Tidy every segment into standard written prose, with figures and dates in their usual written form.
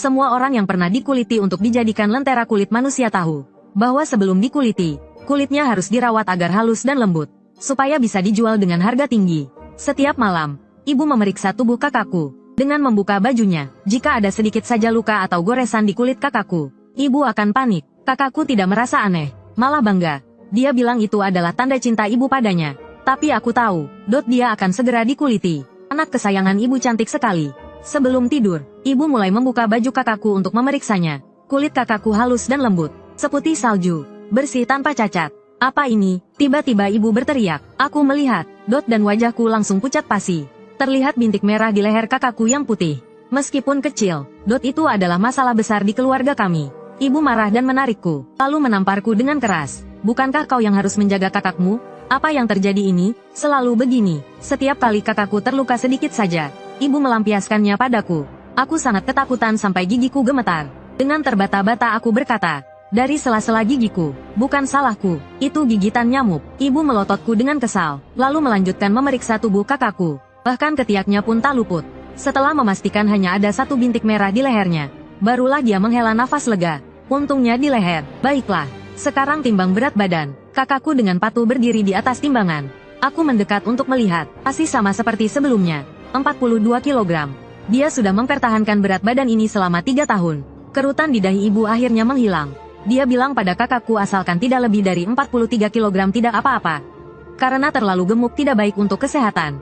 Semua orang yang pernah dikuliti untuk dijadikan lentera kulit manusia tahu bahwa sebelum dikuliti, kulitnya harus dirawat agar halus dan lembut, supaya bisa dijual dengan harga tinggi. Setiap malam, ibu memeriksa tubuh kakakku dengan membuka bajunya. Jika ada sedikit saja luka atau goresan di kulit kakakku, ibu akan panik. Kakakku tidak merasa aneh, malah bangga. Dia bilang itu adalah tanda cinta ibu padanya. Tapi aku tahu, dia akan segera dikuliti. Anak kesayangan ibu cantik sekali. Sebelum tidur, ibu mulai membuka baju kakakku untuk memeriksanya. Kulit kakakku halus dan lembut, seputih salju, bersih tanpa cacat. Apa ini? Tiba-tiba ibu berteriak. Aku melihat, dan wajahku langsung pucat pasi. Terlihat bintik merah di leher kakakku yang putih. Meskipun kecil, itu adalah masalah besar di keluarga kami. Ibu marah dan menarikku, lalu menamparku dengan keras. Bukankah kau yang harus menjaga kakakmu? Apa yang terjadi ini? Selalu begini. Setiap kali kakakku terluka sedikit saja, ibu melampiaskannya padaku. Aku sangat ketakutan sampai gigiku gemetar. Dengan terbata-bata aku berkata, dari sela-sela gigiku, bukan salahku, itu gigitan nyamuk. Ibu melototku dengan kesal, lalu melanjutkan memeriksa tubuh kakakku. Bahkan ketiaknya pun tak luput. Setelah memastikan hanya ada satu bintik merah di lehernya, barulah dia menghela nafas lega. Untungnya di leher. Baiklah, sekarang timbang berat badan. Kakakku dengan patuh berdiri di atas timbangan. Aku mendekat untuk melihat, masih sama seperti sebelumnya. 42 kg. Dia sudah mempertahankan berat badan ini selama 3 tahun. Kerutan di dahi ibu akhirnya menghilang. Dia bilang pada kakakku asalkan tidak lebih dari 43 kg tidak apa-apa. Karena terlalu gemuk tidak baik untuk kesehatan.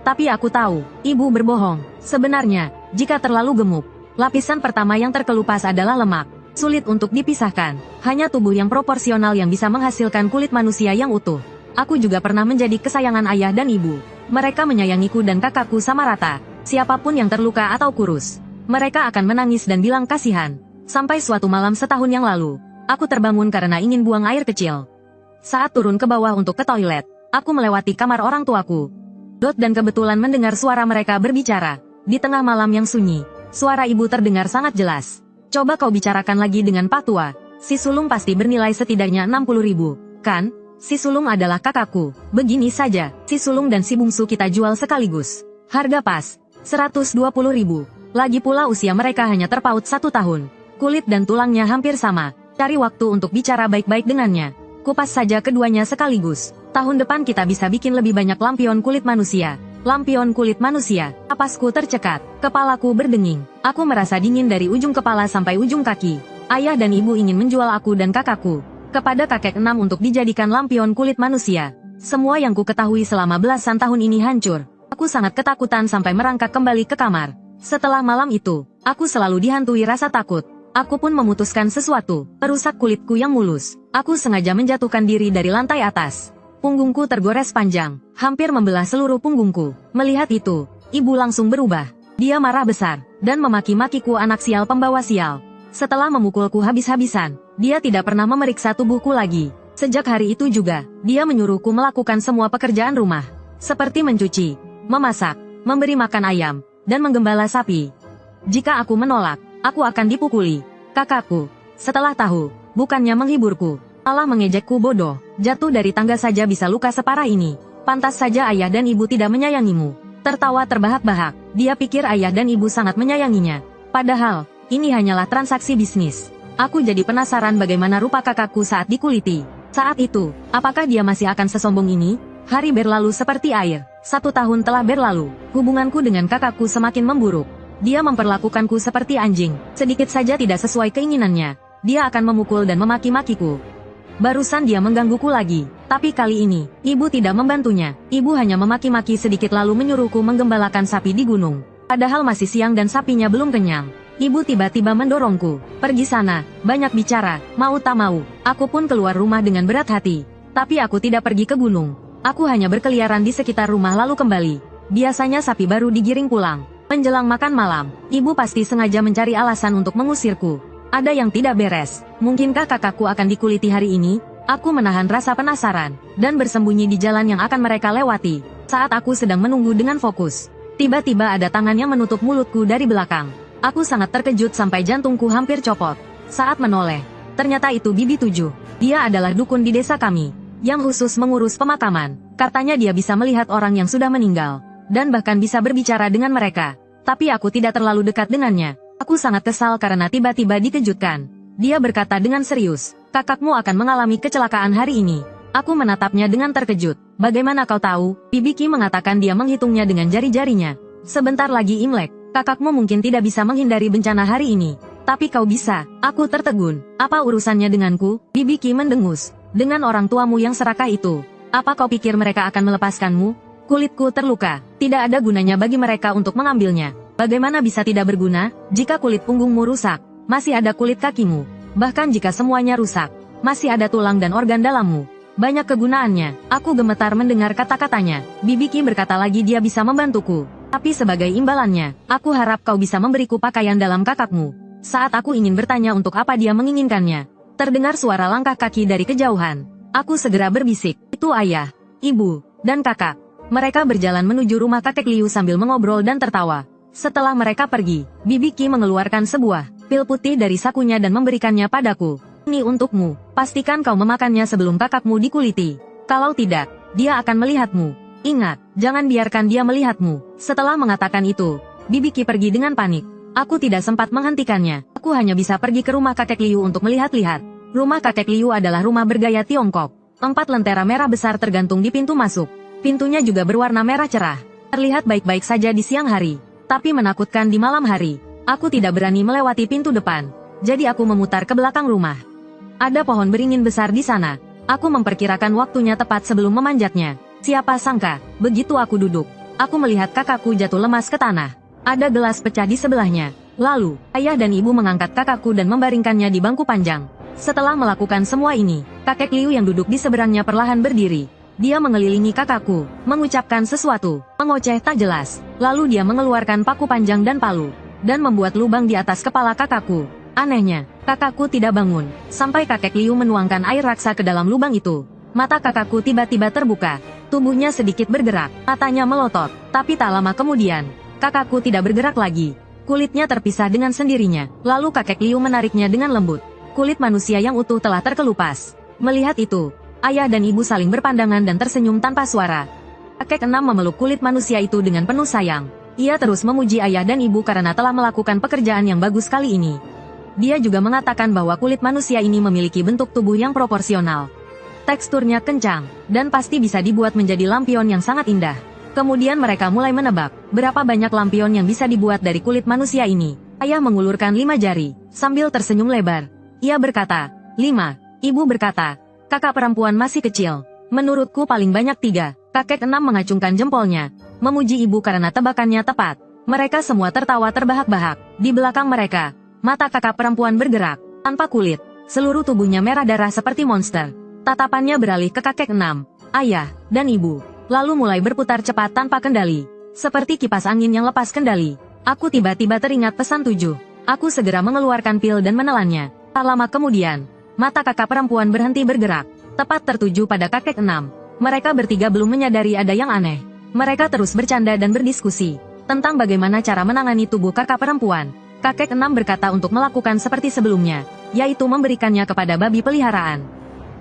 Tapi aku tahu, ibu berbohong. Sebenarnya, jika terlalu gemuk, lapisan pertama yang terkelupas adalah lemak. Sulit untuk dipisahkan. Hanya tubuh yang proporsional yang bisa menghasilkan kulit manusia yang utuh. Aku juga pernah menjadi kesayangan ayah dan ibu. Mereka menyayangiku dan kakakku sama rata. Siapapun yang terluka atau kurus, mereka akan menangis dan bilang kasihan. Sampai suatu malam setahun yang lalu, aku terbangun karena ingin buang air kecil. Saat turun ke bawah untuk ke toilet, aku melewati kamar orang tuaku. Dan kebetulan mendengar suara mereka berbicara. Di tengah malam yang sunyi, suara ibu terdengar sangat jelas. Coba kau bicarakan lagi dengan Pak Tua. Si sulung pasti bernilai setidaknya 60.000, kan? Si sulung adalah kakakku. Begini saja, si sulung dan si bungsu kita jual sekaligus. Harga pas, 120.000. Lagi pula usia mereka hanya terpaut 1 tahun. Kulit dan tulangnya hampir sama. Cari waktu untuk bicara baik-baik dengannya. Kupas saja keduanya sekaligus. Tahun depan kita bisa bikin lebih banyak lampion kulit manusia. Lampion kulit manusia. Napasku tercekat. Kepalaku berdenging. Aku merasa dingin dari ujung kepala sampai ujung kaki. Ayah dan ibu ingin menjual aku dan kakakku kepada kakek 6 untuk dijadikan lampion kulit manusia. Semua yang ku ketahui selama belasan tahun ini hancur. Aku sangat ketakutan sampai merangkak kembali ke kamar. Setelah malam itu, aku selalu dihantui rasa takut. Aku pun memutuskan sesuatu, merusak kulitku yang mulus. Aku sengaja menjatuhkan diri dari lantai atas. Punggungku tergores panjang, hampir membelah seluruh punggungku. Melihat itu, ibu langsung berubah. Dia marah besar, dan memaki-makiku anak sial pembawa sial. Setelah memukulku habis-habisan, dia tidak pernah memeriksa tubuhku lagi. Sejak hari itu juga, dia menyuruhku melakukan semua pekerjaan rumah. Seperti mencuci, memasak, memberi makan ayam, dan menggembala sapi. Jika aku menolak, aku akan dipukuli. Kakakku, setelah tahu, bukannya menghiburku, malah mengejekku bodoh. Jatuh dari tangga saja bisa luka separah ini. Pantas saja ayah dan ibu tidak menyayangimu. Tertawa terbahak-bahak, dia pikir ayah dan ibu sangat menyayanginya. Padahal, ini hanyalah transaksi bisnis. Aku jadi penasaran bagaimana rupa kakakku saat dikuliti. Saat itu, apakah dia masih akan sesombong ini? Hari berlalu seperti air. 1 tahun telah berlalu. Hubunganku dengan kakakku semakin memburuk. Dia memperlakukanku seperti anjing. Sedikit saja tidak sesuai keinginannya, dia akan memukul dan memaki-makiku. Barusan dia menggangguku lagi. Tapi kali ini, ibu tidak membantunya. Ibu hanya memaki-maki sedikit lalu menyuruhku menggembalakan sapi di gunung. Padahal masih siang dan sapinya belum kenyang. Ibu tiba-tiba mendorongku. Pergi sana, banyak bicara, mau tak mau. Aku pun keluar rumah dengan berat hati. Tapi aku tidak pergi ke gunung. Aku hanya berkeliaran di sekitar rumah lalu kembali. Biasanya sapi baru digiring pulang. Menjelang makan malam, ibu pasti sengaja mencari alasan untuk mengusirku. Ada yang tidak beres. Mungkinkah kakakku akan dikuliti hari ini? Aku menahan rasa penasaran, dan bersembunyi di jalan yang akan mereka lewati. Saat aku sedang menunggu dengan fokus, tiba-tiba ada tangan yang menutup mulutku dari belakang. Aku sangat terkejut sampai jantungku hampir copot. Saat menoleh, ternyata itu Bibi 7. Dia adalah dukun di desa kami, yang khusus mengurus pemakaman. Katanya dia bisa melihat orang yang sudah meninggal, dan bahkan bisa berbicara dengan mereka. Tapi aku tidak terlalu dekat dengannya. Aku sangat kesal karena tiba-tiba dikejutkan. Dia berkata dengan serius, kakakmu akan mengalami kecelakaan hari ini. Aku menatapnya dengan terkejut. Bagaimana kau tahu? Bibi Qi mengatakan dia menghitungnya dengan jari-jarinya. Sebentar lagi Imlek, kakakmu mungkin tidak bisa menghindari bencana hari ini. Tapi kau bisa. Aku tertegun. Apa urusannya denganku? Bibi Qi mendengus. Dengan orang tuamu yang serakah itu. Apa kau pikir mereka akan melepaskanmu? Kulitku terluka. Tidak ada gunanya bagi mereka untuk mengambilnya. Bagaimana bisa tidak berguna? Jika kulit punggungmu rusak, masih ada kulit kakimu. Bahkan jika semuanya rusak, masih ada tulang dan organ dalammu. Banyak kegunaannya. Aku gemetar mendengar kata-katanya. Bibi Qi berkata lagi dia bisa membantuku. Tapi sebagai imbalannya, aku harap kau bisa memberiku pakaian dalam kakakmu. Saat aku ingin bertanya untuk apa dia menginginkannya, terdengar suara langkah kaki dari kejauhan. Aku segera berbisik, itu ayah, ibu, dan kakak. Mereka berjalan menuju rumah kakek Liu sambil mengobrol dan tertawa. Setelah mereka pergi, Bibi Qi mengeluarkan sebuah pil putih dari sakunya dan memberikannya padaku. Ini untukmu, pastikan kau memakannya sebelum kakakmu dikuliti. Kalau tidak, dia akan melihatmu. Ingat, jangan biarkan dia melihatmu. Setelah mengatakan itu, Bibi Qi pergi dengan panik. Aku tidak sempat menghentikannya. Aku hanya bisa pergi ke rumah kakek Liu untuk melihat-lihat. Rumah kakek Liu adalah rumah bergaya Tiongkok. 4 lentera merah besar tergantung di pintu masuk. Pintunya juga berwarna merah cerah. Terlihat baik-baik saja di siang hari, tapi menakutkan di malam hari. Aku tidak berani melewati pintu depan. Jadi aku memutar ke belakang rumah. Ada pohon beringin besar di sana. Aku memperkirakan waktunya tepat sebelum memanjatnya. Siapa sangka, begitu aku duduk, aku melihat kakakku jatuh lemas ke tanah. Ada gelas pecah di sebelahnya. Lalu, ayah dan ibu mengangkat kakakku dan membaringkannya di bangku panjang. Setelah melakukan semua ini, kakek Liu yang duduk di seberangnya perlahan berdiri. Dia mengelilingi kakakku, mengucapkan sesuatu, mengoceh tak jelas. Lalu dia mengeluarkan paku panjang dan palu, dan membuat lubang di atas kepala kakakku. Anehnya, kakakku tidak bangun, sampai kakek Liu menuangkan air raksa ke dalam lubang itu. Mata kakakku tiba-tiba terbuka, tubuhnya sedikit bergerak, matanya melotot, tapi tak lama kemudian, kakakku tidak bergerak lagi. Kulitnya terpisah dengan sendirinya, lalu kakek Liu menariknya dengan lembut. Kulit manusia yang utuh telah terkelupas. Melihat itu, ayah dan ibu saling berpandangan dan tersenyum tanpa suara. Kakek enam memeluk kulit manusia itu dengan penuh sayang. Ia terus memuji ayah dan ibu karena telah melakukan pekerjaan yang bagus kali ini. Dia juga mengatakan bahwa kulit manusia ini memiliki bentuk tubuh yang proporsional. Teksturnya kencang, dan pasti bisa dibuat menjadi lampion yang sangat indah. Kemudian mereka mulai menebak, berapa banyak lampion yang bisa dibuat dari kulit manusia ini. Ayah mengulurkan 5 jari, sambil tersenyum lebar. Ia berkata, 5. Ibu berkata, kakak perempuan masih kecil. Menurutku paling banyak 3. Kakek enam mengacungkan jempolnya, memuji ibu karena tebakannya tepat. Mereka semua tertawa terbahak-bahak. Di belakang mereka, mata kakak perempuan bergerak, tanpa kulit. Seluruh tubuhnya merah darah seperti monster. Tatapannya beralih ke kakek enam, ayah, dan ibu. Lalu mulai berputar cepat tanpa kendali. Seperti kipas angin yang lepas kendali. Aku tiba-tiba teringat pesan 7. Aku segera mengeluarkan pil dan menelannya. Tak lama kemudian, mata kakak perempuan berhenti bergerak. Tepat tertuju pada kakek enam. Mereka bertiga belum menyadari ada yang aneh. Mereka terus bercanda dan berdiskusi tentang bagaimana cara menangani tubuh kakak perempuan. Kakek enam berkata untuk melakukan seperti sebelumnya, yaitu memberikannya kepada babi peliharaan.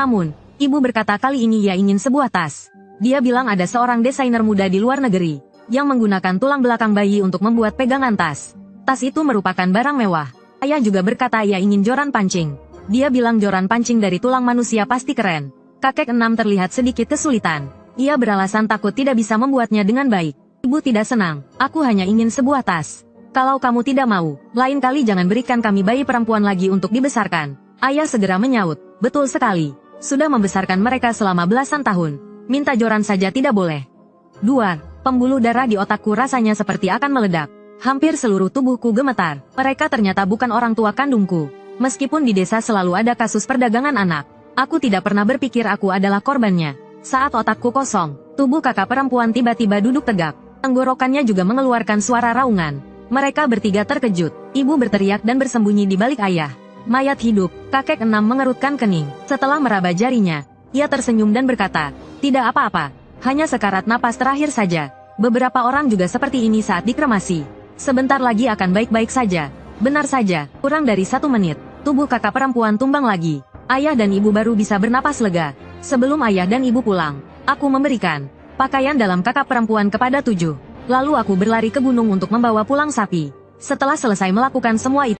Namun, ibu berkata kali ini ia ingin sebuah tas. Dia bilang ada seorang desainer muda di luar negeri yang menggunakan tulang belakang bayi untuk membuat pegangan tas. Tas itu merupakan barang mewah. Ayah juga berkata ia ingin joran pancing. Dia bilang joran pancing dari tulang manusia pasti keren. Kakek enam terlihat sedikit kesulitan. Ia beralasan takut tidak bisa membuatnya dengan baik. Ibu tidak senang. Aku hanya ingin sebuah tas. Kalau kamu tidak mau, lain kali jangan berikan kami bayi perempuan lagi untuk dibesarkan. Ayah segera menyaut. Betul sekali. Sudah membesarkan mereka selama belasan tahun. Minta joran saja tidak boleh. 2. Pembuluh darah di otakku rasanya seperti akan meledak. Hampir seluruh tubuhku gemetar. Mereka ternyata bukan orang tua kandungku. Meskipun di desa selalu ada kasus perdagangan anak, aku tidak pernah berpikir aku adalah korbannya. Saat otakku kosong, tubuh kakak perempuan tiba-tiba duduk tegak. Tenggorokannya juga mengeluarkan suara raungan. Mereka bertiga terkejut. Ibu berteriak dan bersembunyi di balik ayah. Mayat hidup, kakek enam mengerutkan kening. Setelah meraba jarinya, ia tersenyum dan berkata, tidak apa-apa, hanya sekarat napas terakhir saja. Beberapa orang juga seperti ini saat dikremasi. Sebentar lagi akan baik-baik saja. Benar saja, kurang dari 1 menit, tubuh kakak perempuan tumbang lagi. Ayah dan ibu baru bisa bernapas lega. Sebelum ayah dan ibu pulang, aku memberikan pakaian dalam kakak perempuan kepada 7. Lalu aku berlari ke gunung untuk membawa pulang sapi. Setelah selesai melakukan semua itu,